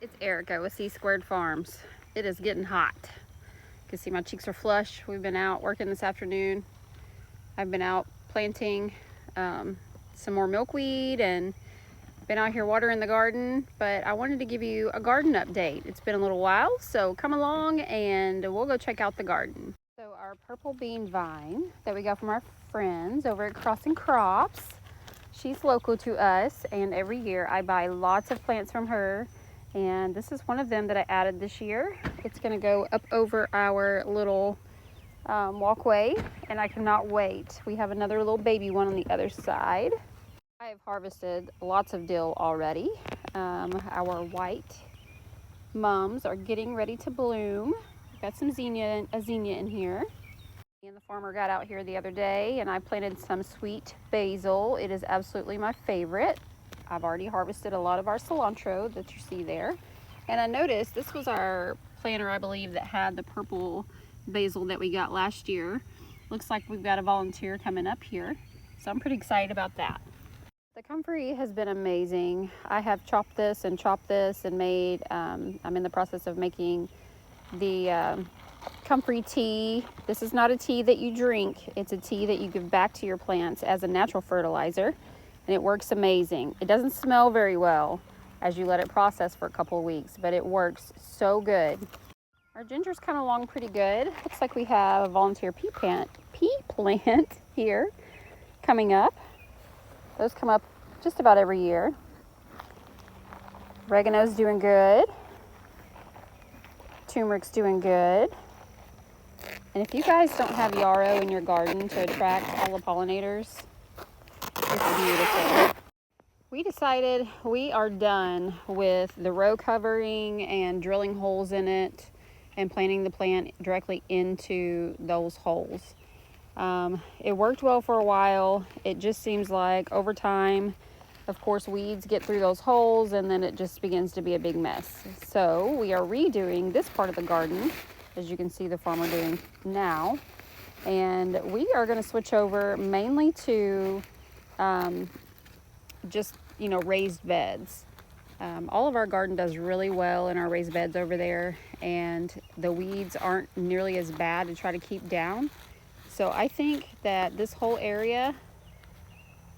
It's Erica with C Squared Farms. It is getting hot. You can see my cheeks are flush. We've been out working this afternoon. I've been out planting some more milkweed and been out here watering the garden, but I wanted to give you a garden update. It's been a little while, so come along and we'll go check out the garden. So our purple bean vine that we got from our friends over at Crossing Crops, she's local to us, and every year I buy lots of plants from her, and this is one of them that I added this year. It's going to go up over our little walkway, and I cannot wait. We have another little baby one on the other side. I have harvested lots of dill already. Our white mums are getting ready to bloom. We've got some zinnia in here. And the farmer got out here the other day and I planted some sweet basil. It is absolutely my favorite. I've already harvested a lot of our cilantro that you see there. And I noticed this was our planter, I believe, that had the purple basil that we got last year. Looks like we've got a volunteer coming up here, so I'm pretty excited about that. The comfrey has been amazing. I have chopped this and made, I'm in the process of making the comfrey tea. This is not a tea that you drink. It's a tea that you give back to your plants as a natural fertilizer, and it works amazing. It doesn't smell very well as you let it process for a couple of weeks, but it works so good. Our ginger's coming along pretty good. Looks like we have a volunteer pea plant here coming up. Those come up just about every year. Oregano's doing good. Turmeric's doing good. And if you guys don't have yarrow in your garden to attract all the pollinators, it's beautiful. We decided we are done with the row covering and drilling holes in it and planting the plant directly into those holes. It worked well for a while. It just seems like over time, of course, weeds get through those holes and then it just begins to be a big mess. So we are redoing this part of the garden, as you can see the farmer doing now. And we are going to switch over mainly to just, raised beds. All of our garden does really well in our raised beds over there, and the weeds aren't nearly as bad to try to keep down. So I think that this whole area,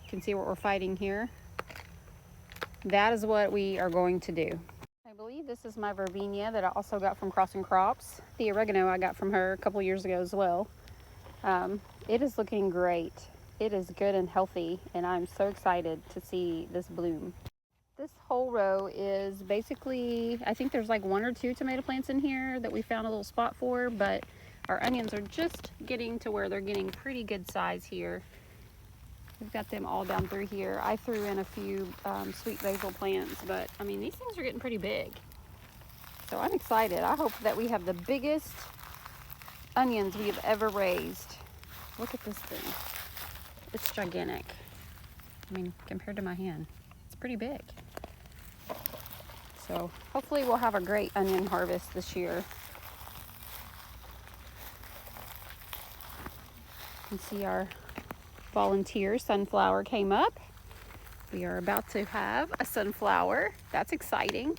you can see what we're fighting here, that is what we are going to do. I believe this is my verbena that I also got from Crossing Crops. The oregano I got from her a couple years ago as well. It is looking great. It is good and healthy, and I'm so excited to see this bloom. This whole row is basically, I think there's like 1 or 2 tomato plants in here that we found a little spot for, but our onions are just getting to where they're getting pretty good size here. We've got them all down through here. I threw in a few sweet basil plants, but I mean, these things are getting pretty big. So I'm excited. I hope that we have the biggest onions we have ever raised. Look at this thing. It's gigantic. I mean, compared to my hand, it's pretty big. So hopefully we'll have a great onion harvest this year. You can see our volunteer sunflower came up. We are about to have a sunflower. That's exciting.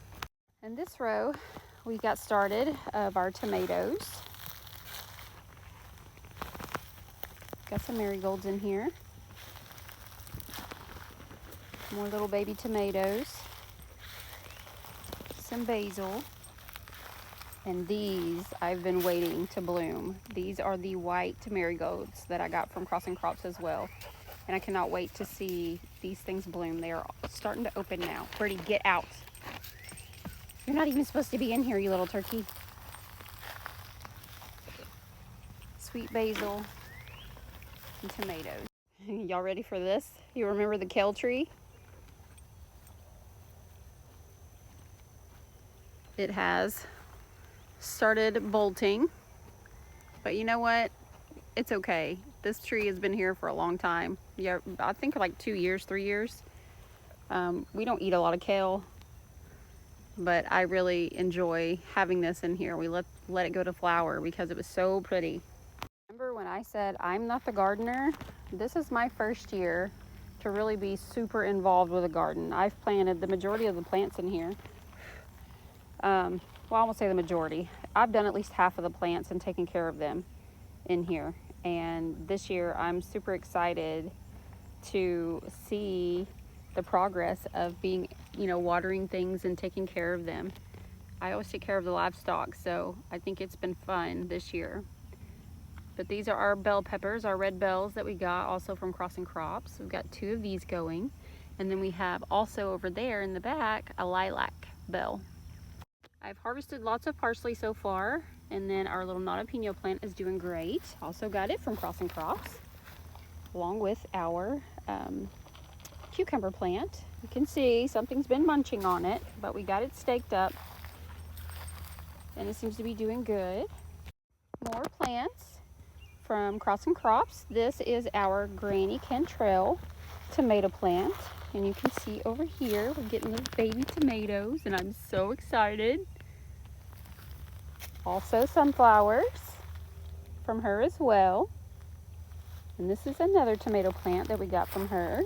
And this row we got started of our tomatoes. Got some marigolds in here. More little baby tomatoes. Some basil. And these I've been waiting to bloom. These are the white marigolds that I got from Crossing Crops as well. And I cannot wait to see these things bloom. They are starting to open now. Birdie, get out. You're not even supposed to be in here, you little turkey. Sweet basil and tomatoes. Y'all ready for this? You remember the kale tree? It has started bolting, but you know what? It's okay. This tree has been here for a long time. Yeah, I think like 2 years, 3 years. We don't eat a lot of kale, but I really enjoy having this in here. We let it go to flower because it was so pretty. Remember when I said I'm not the gardener? This is my first year to really be super involved with a garden. I've planted the majority of the plants in here. Well, I won't say the majority. I've done at least half of the plants and taken care of them in here. And this year I'm super excited to see the progress of being, watering things and taking care of them. I always take care of the livestock, so I think it's been fun this year. But these are our bell peppers, our red bells that we got also from Crossing Crops. We've got 2 of these going. And then we have also over there in the back a lilac bell. I've harvested lots of parsley so far, and then our little jalapeno plant is doing great. Also got it from Crossing Crops, along with our cucumber plant. You can see something's been munching on it, but we got it staked up, and it seems to be doing good. More plants from Crossing Crops. This is our Granny Cantrell tomato plant, and you can see over here we're getting little baby tomatoes, and I'm so excited. Also sunflowers from her as well, and this is another tomato plant that we got from her,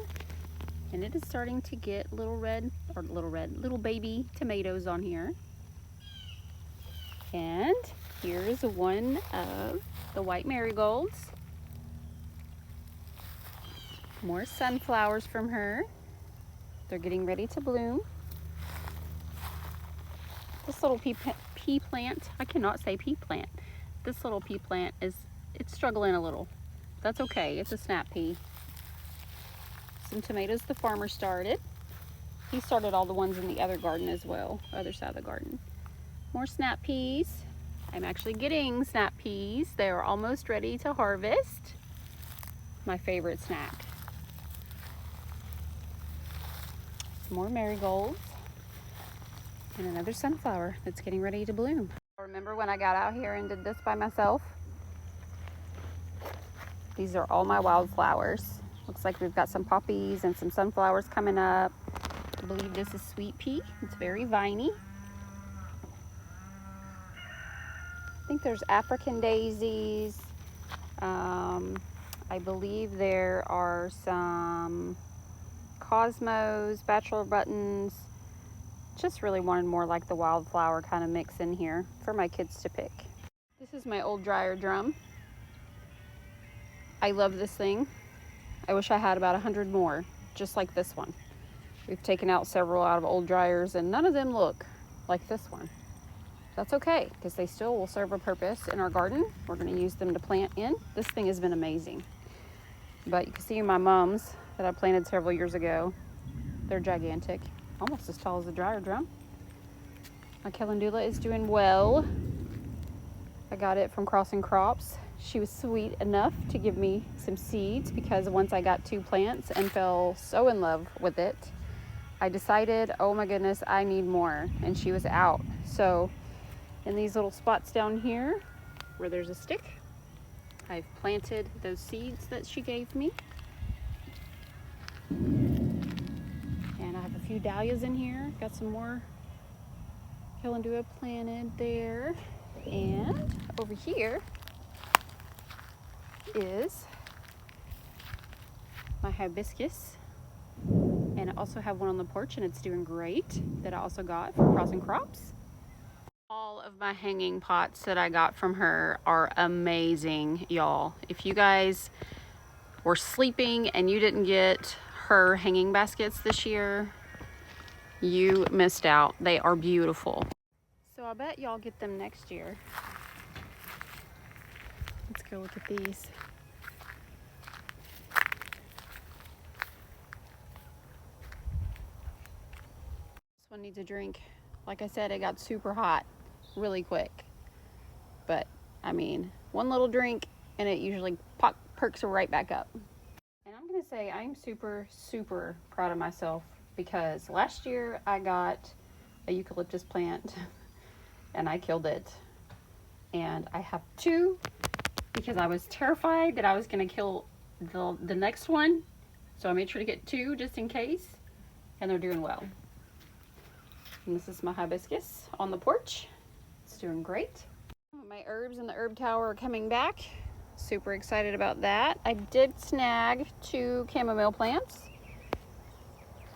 and it is starting to get little baby tomatoes on here. And here's one of the white marigolds. More sunflowers from her. They're getting ready to bloom. This little pea plant, I cannot say pea plant. This little pea plant it's struggling a little. That's okay, it's a snap pea. Some tomatoes the farmer started. He started all the ones in the other garden as well, other side of the garden. More snap peas. I'm actually getting snap peas. They are almost ready to harvest. My favorite snack. Some more marigolds. And another sunflower that's getting ready to bloom. Remember when I got out here and did this by myself? These are all my wildflowers. Looks like we've got some poppies and some sunflowers coming up. I believe this is sweet pea. It's very viney. I think there's African daisies. I believe there are some cosmos, bachelor buttons. Just really wanted more like the wildflower kind of mix in here for my kids to pick. This is my old dryer drum. I love this thing. I wish I had about 100 more, just like this one. We've taken out several out of old dryers and none of them look like this one. That's okay, because they still will serve a purpose in our garden. We're going to use them to plant in. This thing has been amazing. But you can see my mums that I planted several years ago. They're gigantic, almost as tall as a dryer drum. My calendula is doing well. I got it from Crossing Crops. She was sweet enough to give me some seeds, because once I got 2 plants and fell so in love with it, I decided, oh my goodness, I need more, and she was out. So in these little spots down here where there's a stick, I've planted those seeds that she gave me. And I have a few dahlias in here. Got some more calendula planted there. And over here is my hibiscus. And I also have one on the porch, and it's doing great, that I also got from Crossing Crops. All of my hanging pots that I got from her are amazing, y'all. If you guys were sleeping and you didn't get her hanging baskets this year, you missed out. They are beautiful. So I bet y'all get them next year. Let's go look at these. This one needs a drink. Like I said, it got super hot really quick. But, I mean, one little drink and it usually perks right back up. And I'm going to say I'm super, super proud of myself, because last year I got a eucalyptus plant and I killed it. And I have 2 because I was terrified that I was going to kill the next one. So I made sure to get 2 just in case. And they're doing well. And this is my hibiscus on the porch. It's doing great. My herbs in the herb tower are coming back. Super excited about that. I did snag 2 chamomile plants,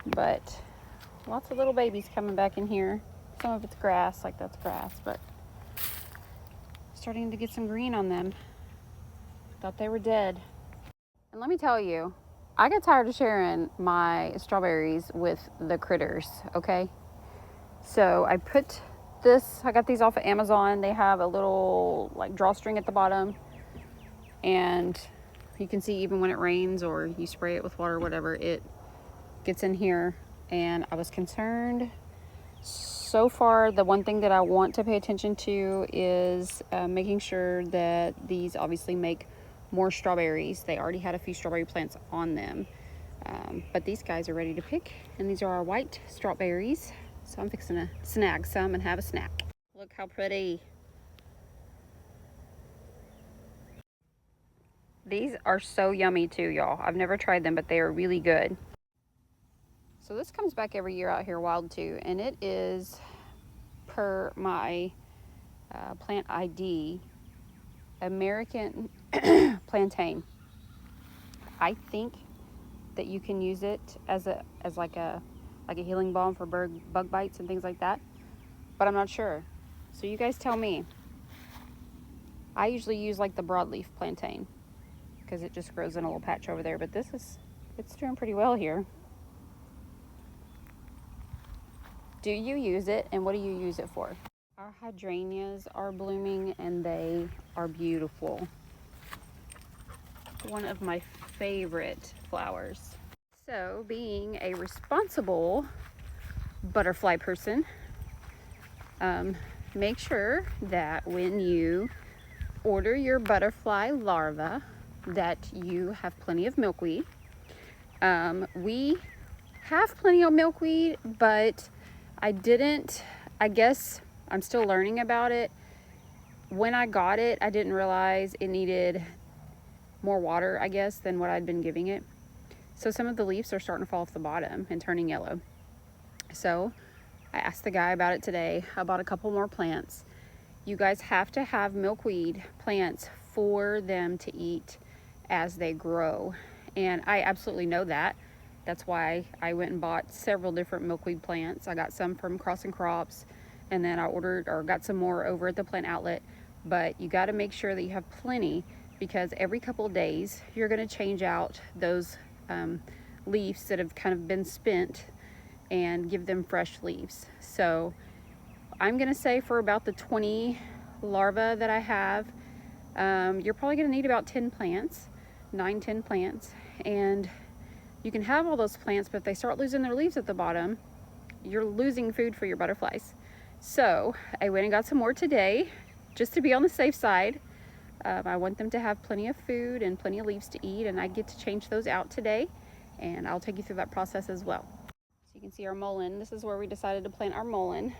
but lots of little babies coming back in here. Some of it's grass, like that's grass, but starting to get some green on them. Thought they were dead. And let me tell you, I got tired of sharing my strawberries with the critters, okay? So I got these off of Amazon. They have a little like drawstring at the bottom, and you can see even when it rains or you spray it with water or whatever, it gets in here. And I was concerned. So far, the one thing that I want to pay attention to is making sure that these obviously make more strawberries. They already had a few strawberry plants on them, but these guys are ready to pick, and these are our white strawberries. So I'm fixing to snag some and have a snack. Look how pretty. These are so yummy too, y'all. I've never tried them, but they are really good. So this comes back every year out here wild too, and it is per my plant ID, American plantain. I think that you can use it as like a healing balm for bug bites and things like that, but I'm not sure. So you guys tell me. I usually use like the broadleaf plantain because it just grows in a little patch over there, but it's doing pretty well here. Do you use it, and what do you use it for? Our hydrangeas are blooming, and they are beautiful. One of my favorite flowers. So, being a responsible butterfly person, make sure that when you order your butterfly larva that you have plenty of milkweed. We have plenty of milkweed, but I guess I'm still learning about it. When I got it, I didn't realize it needed more water, I guess, than what I'd been giving it. So some of the leaves are starting to fall off the bottom and turning yellow. So I asked the guy about it today. I bought a couple more plants. You guys have to have milkweed plants for them to eat as they grow. And I absolutely know that. That's why I went and bought several different milkweed plants. I got some from Cross and Crops, and then I got some more over at the plant outlet. But you got to make sure that you have plenty, because every couple of days you're going to change out those leaves that have kind of been spent and give them fresh leaves. So I'm going to say for about the 20 larvae that I have, you're probably going to need about 10 plants, 10 plants. And you can have all those plants, but if they start losing their leaves at the bottom, you're losing food for your butterflies. So I went and got some more today, just to be on the safe side. I want them to have plenty of food and plenty of leaves to eat, and I get to change those out today, and I'll take you through that process as well. So you can see our mullein. This is where we decided to plant our mullein.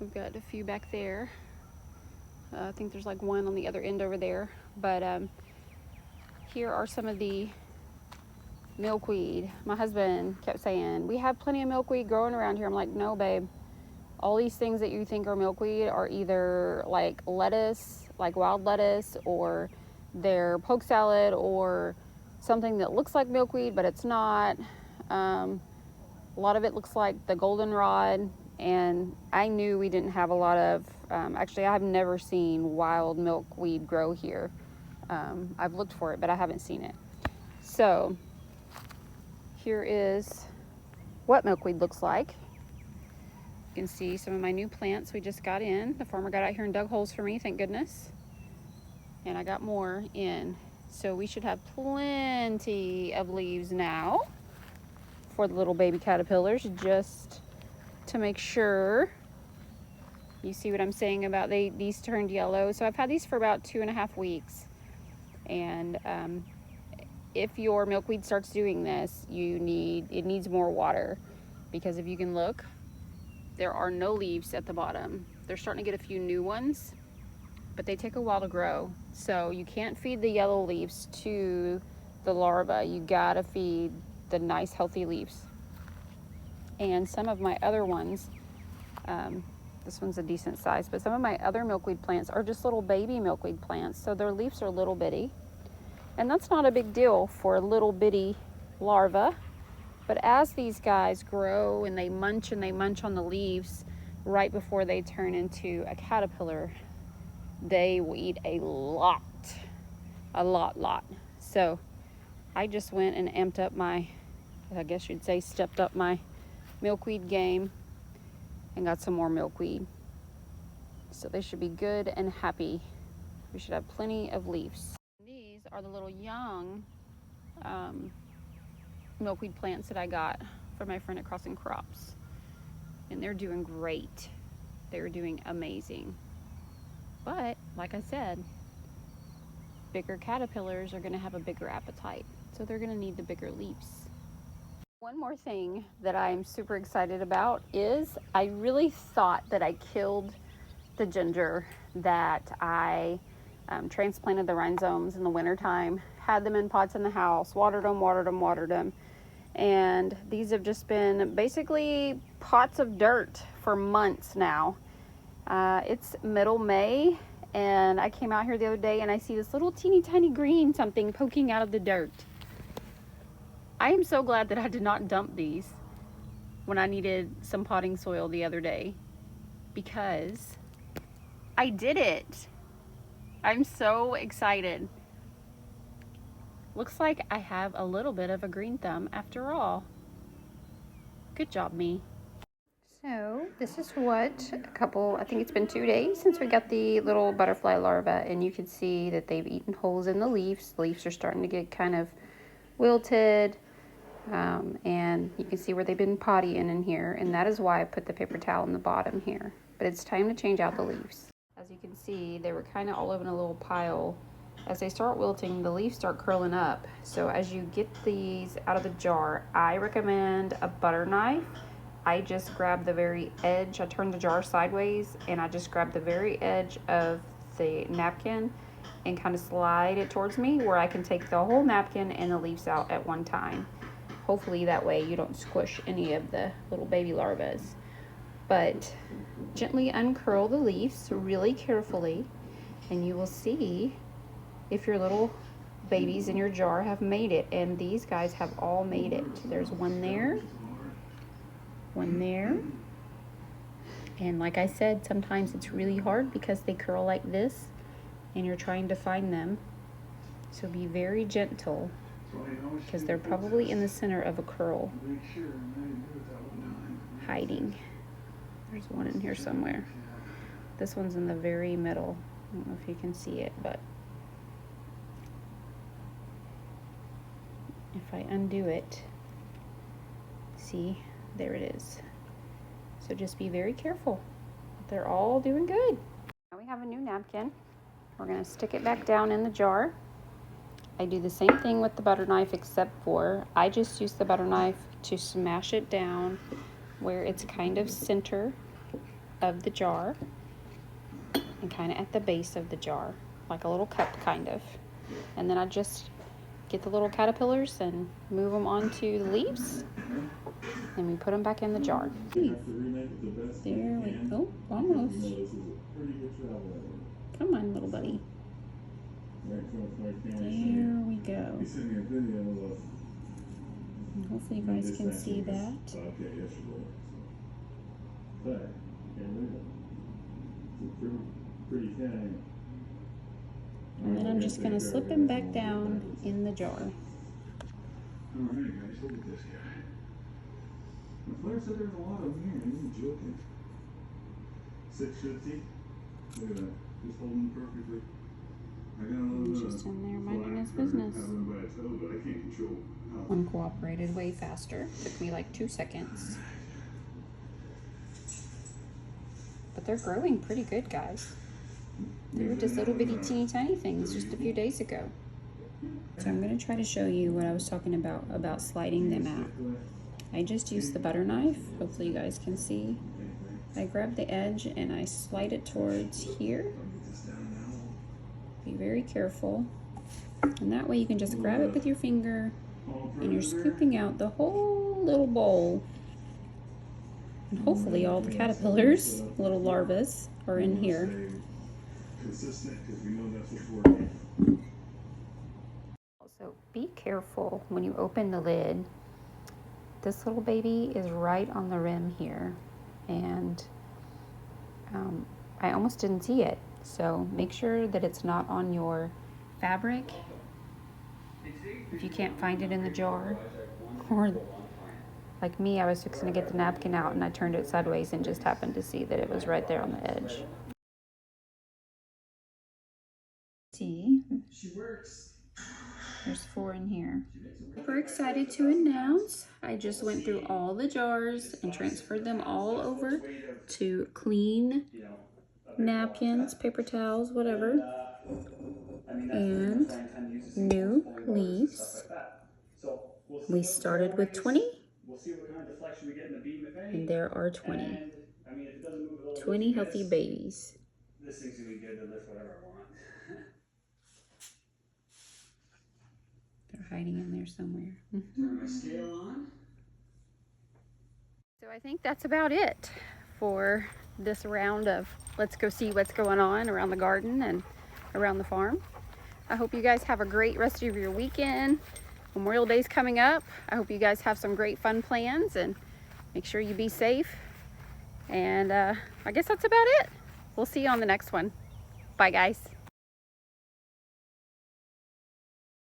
We've got a few back there. I think there's like one on the other end over there, but here are some of the milkweed. My husband kept saying, we have plenty of milkweed growing around here. I'm like, no, babe. All these things that you think are milkweed are either like lettuce, like wild lettuce, or they're poke salad, or something that looks like milkweed, but it's not. A lot of it looks like the goldenrod, and I knew we didn't have a lot of, actually I've never seen wild milkweed grow here. I've looked for it, but I haven't seen it. So here is what milkweed looks like. You can see some of my new plants we just got in. The farmer got out here and dug holes for me, thank goodness. And I got more in. So we should have plenty of leaves now for the little baby caterpillars, just to make sure. You see what I'm saying about these turned yellow. So I've had these for about 2.5 weeks. And if your milkweed starts doing this, it needs more water, because if you can look, there are no leaves at the bottom. They're starting to get a few new ones, but they take a while to grow. So you can't feed the yellow leaves to the larva. You gotta feed the nice healthy leaves. And some of my other ones, this one's a decent size, but some of my other milkweed plants are just little baby milkweed plants, so their leaves are little bitty. And that's not a big deal for a little bitty larva. But as these guys grow and they munch on the leaves, right before they turn into a caterpillar, they will eat a lot. So I just went and amped up my, I guess you'd say, stepped up my milkweed game and got some more milkweed. So they should be good and happy. We should have plenty of leaves. These are the little young milkweed plants that I got from my friend at Crossing Crops. And they're doing great. They're doing amazing. But, like I said, bigger caterpillars are going to have a bigger appetite. So they're going to need the bigger leaves. One more thing that I'm super excited about is I really thought that I killed the ginger that I transplanted the rhizomes in the wintertime, had them in pots in the house, watered them. And these have just been basically pots of dirt for months now. It's middle May, and I came out here the other day and I see this little teeny tiny green something poking out of the dirt. I am so glad that I did not dump these when I needed some potting soil the other day, because I did it. I'm so excited. Looks like I have a little bit of a green thumb after all. Good job, me. So this is what I think it's been 2 days since we got the little butterfly larva, and you can see that they've eaten holes in the leaves. The leaves are starting to get kind of wilted, and you can see where they've been pottying in here, and that is why I put the paper towel in the bottom here. But it's time to change out the leaves. As you can see, they were kind of all over in a little pile. As they start wilting, the leaves start curling up. So as you get these out of the jar, I recommend a butter knife. I just grab the very edge, I turn the jar sideways, and I just grab the very edge of the napkin and kind of slide it towards me, where I can take the whole napkin and the leaves out at one time. Hopefully that way you don't squish any of the little baby larvas. But gently uncurl the leaves really carefully, and you will see if your little babies in your jar have made it. And these guys have all made it. There's one there, and like I said, sometimes it's really hard because they curl like this and you're trying to find them. So be very gentle, because they're probably in the center of a curl, hiding. There's one in here somewhere. This one's in the very middle. I don't know if you can see it, but if I undo it, see, there it is. So just be very careful. They're all doing good. Now we have a new napkin. We're going to stick it back down in the jar. I do the same thing with the butter knife, except for I just use the butter knife to smash it down where it's kind of center of the jar and kind of at the base of the jar, like a little cup kind of. And then I just get the little caterpillars and move them onto the leaves, and we put them back in the jar. There we go. Almost. Come on, little buddy. There we go. And hopefully you guys can see that. And then I'm just going to slip him back down in the jar. Alright guys, look at this guy. The Claire said there's a lot of them here, he's joking. 650. Look at that. Just holding perfectly. I got a little He's just in there minding his business. I can't control One cooperated way faster. Took me like 2 seconds. But they're growing pretty good, guys. They were just little bitty teeny tiny things just a few days ago. So I'm going to try to show you what I was talking about sliding them out. I just used the butter knife. Hopefully you guys can see. I grab the edge and I slide it towards here. Be very careful. And that way you can just grab it with your finger and you're scooping out the whole little bowl. And hopefully all the caterpillars, little larvas, are in here. Also, be careful when you open the lid. This little baby is right on the rim here, and I almost didn't see it. So make sure that it's not on your fabric if you can't find it in the jar. Or like me, I was fixing to get the napkin out and I turned it sideways and just happened to see that it was right there on the edge. See, there's 4 in here. Super excited to announce I just went through all the jars and transferred them all over to clean napkins, paper towels, whatever, and new leaves. We started with 20, and there are 20. 20 healthy babies. This thing's gonna be good to lift whatever I want. They're hiding in there somewhere. Turn my scale on. So I think that's about it for this round of let's go see what's going on around the garden and around the farm. I hope you guys have a great rest of your weekend. Memorial Day's coming up. I hope you guys have some great fun plans and make sure you be safe. And I guess that's about it. We'll see you on the next one. Bye, guys.